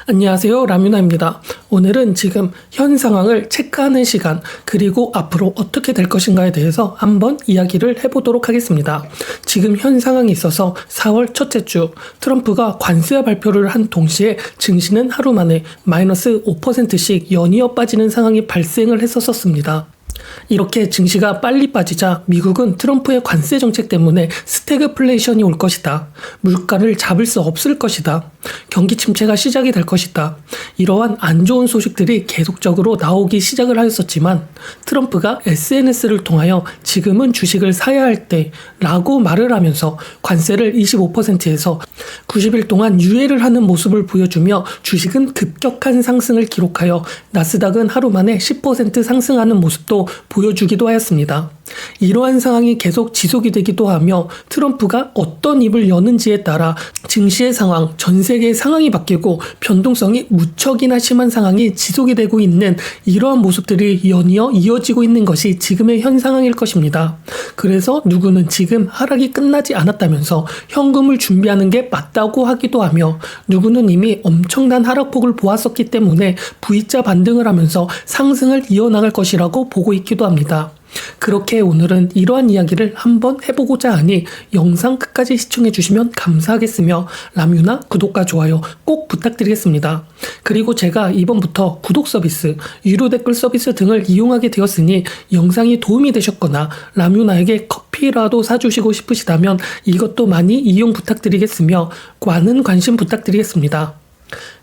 안녕하세요, 라뮤나입니다. 오늘은 지금 현 상황을 체크하는 시간, 그리고 앞으로 어떻게 될 것인가에 대해서 한번 이야기를 해보도록 하겠습니다. 지금 현 상황에 있어서 4월 첫째 주 트럼프가 관세 발표를 한 동시에 증시는 하루 만에 마이너스 5%씩 연이어 빠지는 상황이 발생을 했었습니다. 이렇게 증시가 빨리 빠지자 미국은 트럼프의 관세 정책 때문에 스태그플레이션이 올 것이다. 물가를 잡을 수 없을 것이다. 경기 침체가 시작이 될 것이다. 이러한 안 좋은 소식들이 계속적으로 나오기 시작을 하였었지만 트럼프가 SNS를 통하여 지금은 주식을 사야 할 때 라고 말을 하면서 관세를 25%에서 90일 동안 유예를 하는 모습을 보여주며 주식은 급격한 상승을 기록하여 나스닥은 하루 만에 10% 상승하는 모습도 보여주기도 하였습니다. 이러한 상황이 계속 지속이 되기도 하며 트럼프가 어떤 입을 여는지에 따라 증시의 상황, 전 세계의 상황이 바뀌고 변동성이 무척이나 심한 상황이 지속이 되고 있는 이러한 모습들이 연이어 이어지고 있는 것이 지금의 현 상황일 것입니다. 그래서 누구는 지금 하락이 끝나지 않았다면서 현금을 준비하는 게 맞다고 하기도 하며 누구는 이미 엄청난 하락폭을 보았었기 때문에 V자 반등을 하면서 상승을 이어나갈 것이라고 보고 있기도 합니다. 그렇게 오늘은 이러한 이야기를 한번 해보고자 하니 영상 끝까지 시청해 주시면 감사하겠으며 라뮤나 구독과 좋아요 꼭 부탁드리겠습니다. 그리고 제가 이번부터 구독 서비스, 유료 댓글 서비스 등을 이용하게 되었으니 영상이 도움이 되셨거나 라뮤나에게 커피라도 사주시고 싶으시다면 이것도 많이 이용 부탁드리겠으며 많은 관심 부탁드리겠습니다.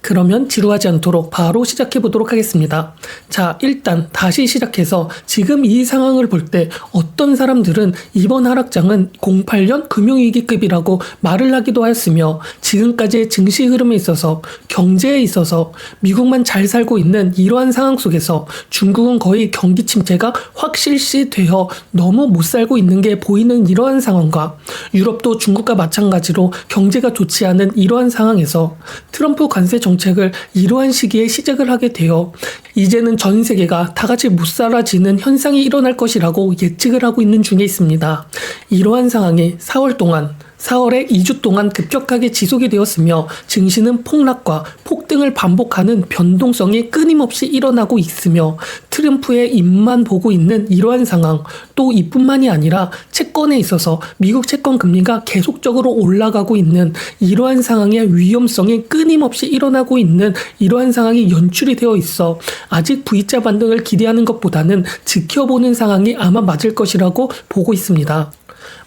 그러면 지루하지 않도록 바로 시작해 보도록 하겠습니다. 자, 일단 다시 시작해서 지금 이 상황을 볼 때 어떤 사람들은 이번 하락장은 08년 금융위기급이라고 말을 하기도 하였으며 지금까지의 증시 흐름에 있어서 경제에 있어서 미국만 잘 살고 있는 이러한 상황 속에서 중국은 거의 경기 침체가 확실시되어 너무 못 살고 있는 게 보이는 이러한 상황과 유럽도 중국과 마찬가지로 경제가 좋지 않은 이러한 상황에서 트럼프 관세 정책을 이러한 시기에 시작을 하게 되어 이제는 전 세계가 다 같이 못 살아지는 현상이 일어날 것이라고 예측을 하고 있는 중에 있습니다. 이러한 상황이 4월에 2주 동안 급격하게 지속이 되었으며 증시는 폭락과 폭등을 반복하는 변동성이 끊임없이 일어나고 있으며 트럼프의 입만 보고 있는 이러한 상황, 또 이뿐만이 아니라 채권에 있어서 미국 채권 금리가 계속적으로 올라가고 있는 이러한 상황의 위험성이 끊임없이 일어나고 있는 이러한 상황이 연출이 되어 있어 아직 V자 반등을 기대하는 것보다는 지켜보는 상황이 아마 맞을 것이라고 보고 있습니다.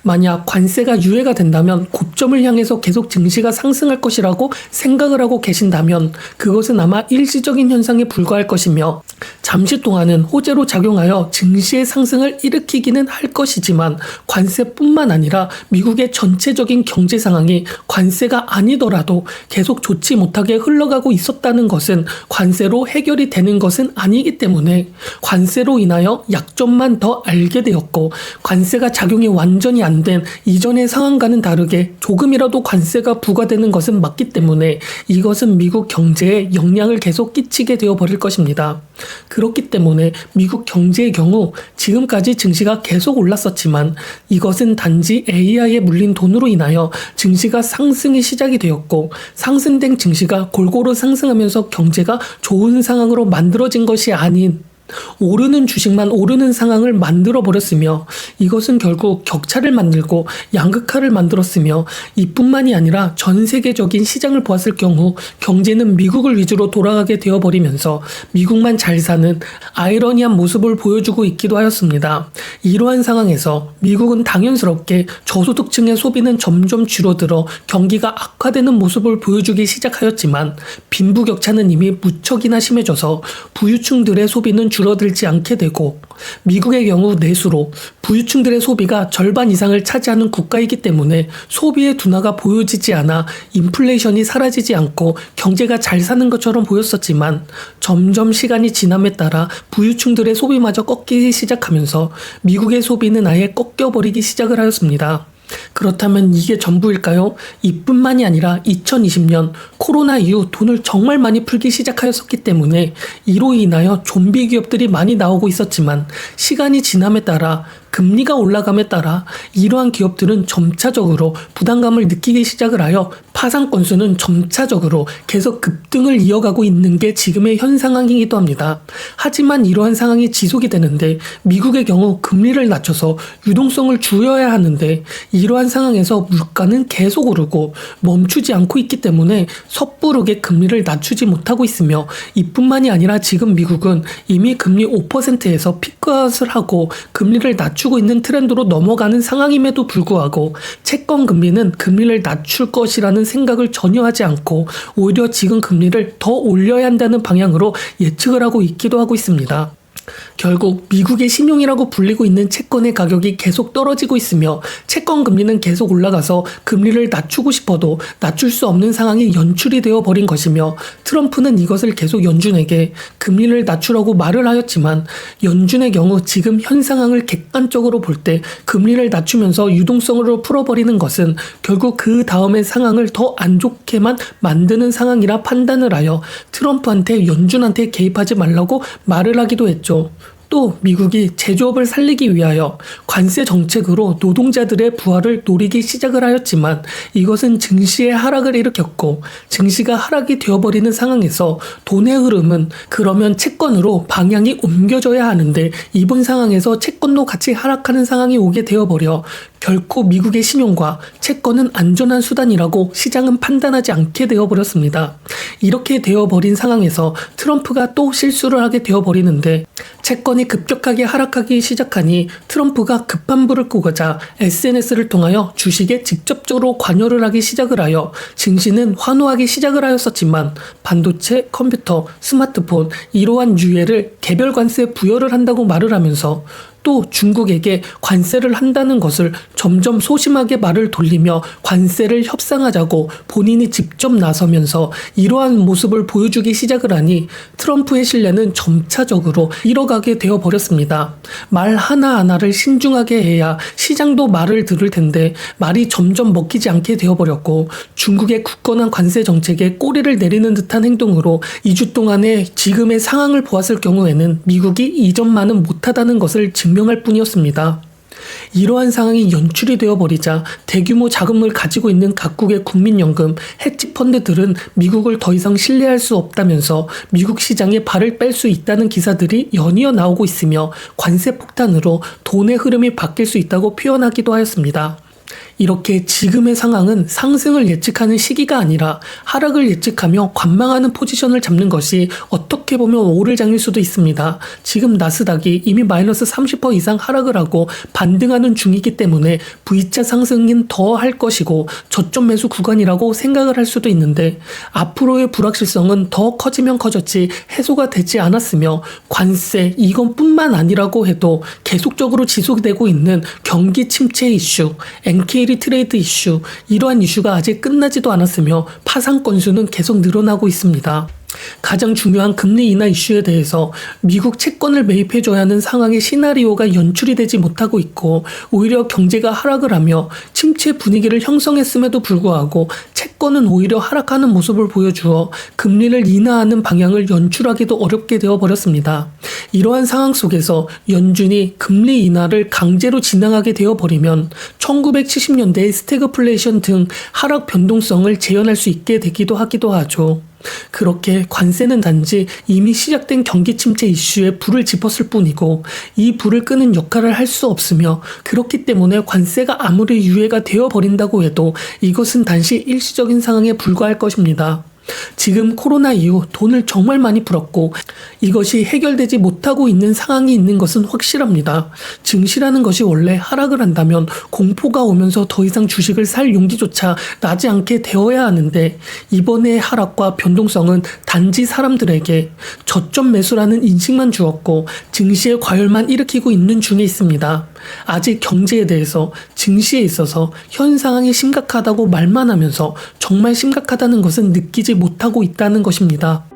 만약 관세가 유예가 된다면 고점을 향해서 계속 증시가 상승할 것이라고 생각을 하고 계신다면 그것은 아마 일시적인 현상에 불과할 것이며 잠시 동안은 호재로 작용하여 증시의 상승을 일으키기는 할 것이지만 관세뿐만 아니라 미국의 전체적인 경제 상황이 관세가 아니더라도 계속 좋지 못하게 흘러가고 있었다는 것은 관세로 해결이 되는 것은 아니기 때문에 관세로 인하여 약점만 더 알게 되었고 관세가 작용이 완전히 안 된 이전의 상황과는 다르게 조금이라도 관세가 부과되는 것은 맞기 때문에 이것은 미국 경제에 영향을 계속 끼치게 되어 버릴 것입니다. 그렇기 때문에 미국 경제의 경우 지금까지 증시가 계속 올랐었지만 이것은 단지 AI에 물린 돈으로 인하여 증시가 상승이 시작이 되었고 상승된 증시가 골고루 상승하면서 경제가 좋은 상황으로 만들어진 것이 아닌 오르는 주식만 오르는 상황을 만들어 버렸으며 이것은 결국 격차를 만들고 양극화를 만들었으며 이뿐만이 아니라 전 세계적인 시장을 보았을 경우 경제는 미국을 위주로 돌아가게 되어버리면서 미국만 잘 사는 아이러니한 모습을 보여주고 있기도 하였습니다. 이러한 상황에서 미국은 당연스럽게 저소득층의 소비는 점점 줄어들어 경기가 악화되는 모습을 보여주기 시작하였지만 빈부격차는 이미 무척이나 심해져서 부유층들의 소비는 줄어들지 않게 되고 미국의 경우 내수로 부유층들의 소비가 절반 이상을 차지하는 국가이기 때문에 소비의 둔화가 보여지지 않아 인플레이션이 사라지지 않고 경제가 잘 사는 것처럼 보였었지만 점점 시간이 지남에 따라 부유층들의 소비마저 꺾이기 시작하면서 미국의 소비는 아예 꺾여버리기 시작을 하였습니다. 그렇다면 이게 전부일까요? 이뿐만이 아니라 2020년 코로나 이후 돈을 정말 많이 풀기 시작하였었기 때문에 이로 인하여 좀비 기업들이 많이 나오고 있었지만 시간이 지남에 따라 금리가 올라감에 따라 이러한 기업들은 점차적으로 부담감을 느끼기 시작을 하여 파산 건수는 점차적으로 계속 급등을 이어가고 있는 게 지금의 현 상황이기도 합니다. 하지만 이러한 상황이 지속이 되는데 미국의 경우 금리를 낮춰서 유동성을 줄여야 하는데 이러한 상황에서 물가는 계속 오르고 멈추지 않고 있기 때문에 섣부르게 금리를 낮추지 못하고 있으며 이뿐만이 아니라 지금 미국은 이미 금리 5%에서 피크아웃을 하고 금리를 낮추고 있는 트렌드로 넘어가는 상황임에도 불구하고 채권 금리는 금리를 낮출 것이라는 생각을 전혀 하지 않고 오히려 지금 금리를 더 올려야 한다는 방향으로 예측을 하고 있기도 하고 있습니다. 결국 미국의 신용이라고 불리고 있는 채권의 가격이 계속 떨어지고 있으며 채권 금리는 계속 올라가서 금리를 낮추고 싶어도 낮출 수 없는 상황이 연출이 되어 버린 것이며 트럼프는 이것을 계속 연준에게 금리를 낮추라고 말을 하였지만 연준의 경우 지금 현 상황을 객관적으로 볼 때 금리를 낮추면서 유동성으로 풀어버리는 것은 결국 그 다음의 상황을 더 안 좋게만 만드는 상황이라 판단을 하여 트럼프한테 연준한테 개입하지 말라고 말을 하기도 했죠. 또 미국이 제조업을 살리기 위하여 관세 정책으로 노동자들의 부활을 노리기 시작을 하였지만 이것은 증시의 하락을 일으켰고 증시가 하락이 되어버리는 상황에서 돈의 흐름은 그러면 채권으로 방향이 옮겨져야 하는데 이번 상황에서 채권도 같이 하락하는 상황이 오게 되어버려 결코 미국의 신용과 채권은 안전한 수단이라고 시장은 판단하지 않게 되어버렸습니다. 이렇게 되어버린 상황에서 트럼프가 또 실수를 하게 되어버리는데 채권이 급격하게 하락하기 시작하니 트럼프가 급한 불을 끄고자 SNS를 통하여 주식에 직접적으로 관여를 하기 시작을 하여 증시는 환호하기 시작을 하였었지만 반도체, 컴퓨터, 스마트폰 이러한 유해를 개별 관세 부여를 한다고 말을 하면서 또 중국에게 관세를 한다는 것을 점점 소심하게 말을 돌리며 관세를 협상하자고 본인이 직접 나서면서 이러한 모습을 보여주기 시작을 하니 트럼프의 신뢰는 점차적으로 잃어가게 되어버렸습니다. 말 하나하나를 신중하게 해야 시장도 말을 들을 텐데 말이 점점 먹히지 않게 되어버렸고 중국의 굳건한 관세 정책에 꼬리를 내리는 듯한 행동으로 2주 동안의 지금의 상황을 보았을 경우에는 미국이 이전만은 못하다는 것을 증명할 뿐이었습니다. 이러한 상황이 연출이 되어버리자 대규모 자금을 가지고 있는 각국의 국민연금, 헤지펀드들은 미국을 더 이상 신뢰할 수 없다면서 미국 시장에 발을 뺄 수 있다는 기사들이 연이어 나오고 있으며 관세 폭탄으로 돈의 흐름이 바뀔 수 있다고 표현하기도 하였습니다. 이렇게 지금의 상황은 상승을 예측하는 시기가 아니라 하락을 예측하며 관망하는 포지션을 잡는 것이 어떻게 보면 오를 장일 수도 있습니다. 지금 나스닥이 이미 마이너스 30% 이상 하락을 하고 반등하는 중이기 때문에 V자 상승은 더 할 것이고 저점 매수 구간이라고 생각을 할 수도 있는데 앞으로의 불확실성은 더 커지면 커졌지 해소가 되지 않았으며 관세 이것뿐만 아니라고 해도 계속적으로 지속되고 있는 경기 침체 이슈, NK 트레이드 이슈 이러한 이슈가 아직 끝나지도 않았으며 파산 건수는 계속 늘어나고 있습니다. 가장 중요한 금리 인하 이슈에 대해서 미국 채권을 매입해줘야 하는 상황의 시나리오가 연출이 되지 못하고 있고 오히려 경제가 하락을 하며 침체 분위기를 형성했음에도 불구하고 채권은 오히려 하락하는 모습을 보여주어 금리를 인하하는 방향을 연출하기도 어렵게 되어버렸습니다. 이러한 상황 속에서 연준이 금리 인하를 강제로 진행하게 되어버리면 1970년대의 스태그플레이션 등 하락 변동성을 재현할 수 있게 되기도 하기도 하죠. 그렇게 관세는 단지 이미 시작된 경기 침체 이슈에 불을 지폈을 뿐이고 이 불을 끄는 역할을 할 수 없으며 그렇기 때문에 관세가 아무리 유예가 되어버린다고 해도 이것은 단지 일시적인 상황에 불과할 것입니다. 지금 코로나 이후 돈을 정말 많이 풀었고 이것이 해결되지 못하고 있는 상황이 있는 것은 확실합니다. 증시라는 것이 원래 하락을 한다면 공포가 오면서 더 이상 주식을 살 용기조차 나지 않게 되어야 하는데 이번의 하락과 변동성은 단지 사람들에게 저점 매수라는 인식만 주었고 증시의 과열만 일으키고 있는 중에 있습니다. 아직 경제에 대해서 증시에 있어서 현 상황이 심각하다고 말만 하면서 정말 심각하다는 것은 느끼지 못하고 있다는 것입니다.